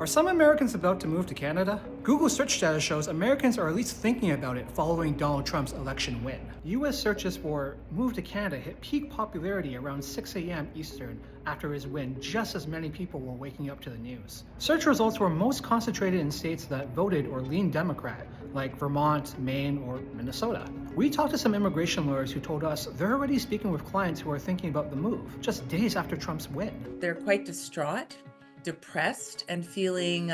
Are some Americans about to move to Canada? Google search data shows Americans are at least thinking about it following Donald Trump's election win. US searches for move to Canada hit peak popularity around 6 a.m. Eastern after his win, just as many people were waking up to the news. Search results were most concentrated in states that voted or leaned Democrat, like Vermont, Maine, or Minnesota. We talked to some immigration lawyers who told us they're already speaking with clients who are thinking about the move, just days after Trump's win. They're quite distraught, depressed, and feeling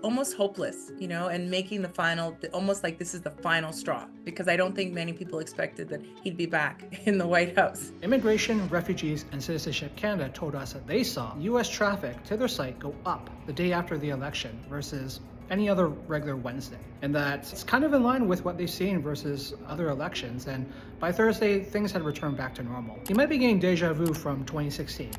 almost hopeless, and making the final, almost like this is the final straw, because I don't think many people expected that he'd be back in the White House. Immigration, Refugees, and Citizenship Canada told us that they saw US traffic to their site go up the day after the election versus any other regular Wednesday. And that's kind of in line with what they've seen versus other elections. And by Thursday, things had returned back to normal. You might be getting deja vu from 2016.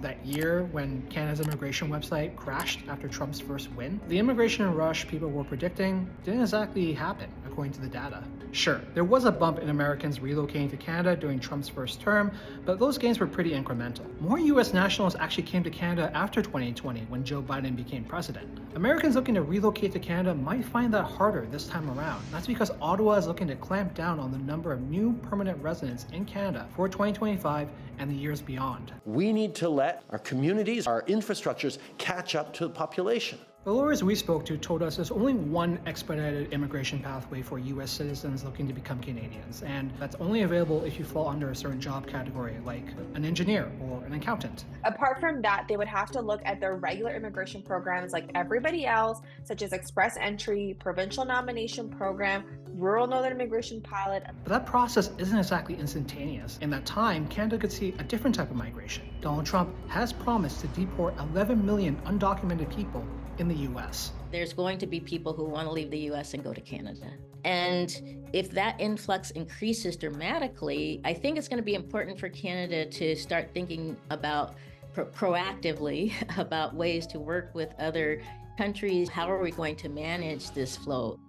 That year when Canada's immigration website crashed after Trump's first win. The immigration rush people were predicting didn't exactly happen, according to the data. Sure, there was a bump in Americans relocating to Canada during Trump's first term, but those gains were pretty incremental. More US nationals actually came to Canada after 2020 when Joe Biden became president. Americans looking to relocate to Canada might find that harder this time around. That's because Ottawa is looking to clamp down on the number of new permanent residents in Canada for 2025 and the years beyond. We need to let our communities, our infrastructures catch up to the population. The lawyers we spoke to told us there's only one expedited immigration pathway for US citizens looking to become Canadians, and that's only available if you fall under a certain job category, like an engineer or an accountant. Apart from that, they would have to look at their regular immigration programs like everybody else, such as Express Entry, Provincial Nomination Program, Rural Northern Immigration Pilot. But that process isn't exactly instantaneous. In that time, Canada could see a different type of migration. Donald Trump has promised to deport 11 million undocumented people in the US. There's going to be people who want to leave the US and go to Canada. And if that influx increases dramatically, I think it's going to be important for Canada to start thinking about proactively about ways to work with other countries. How are we going to manage this flow?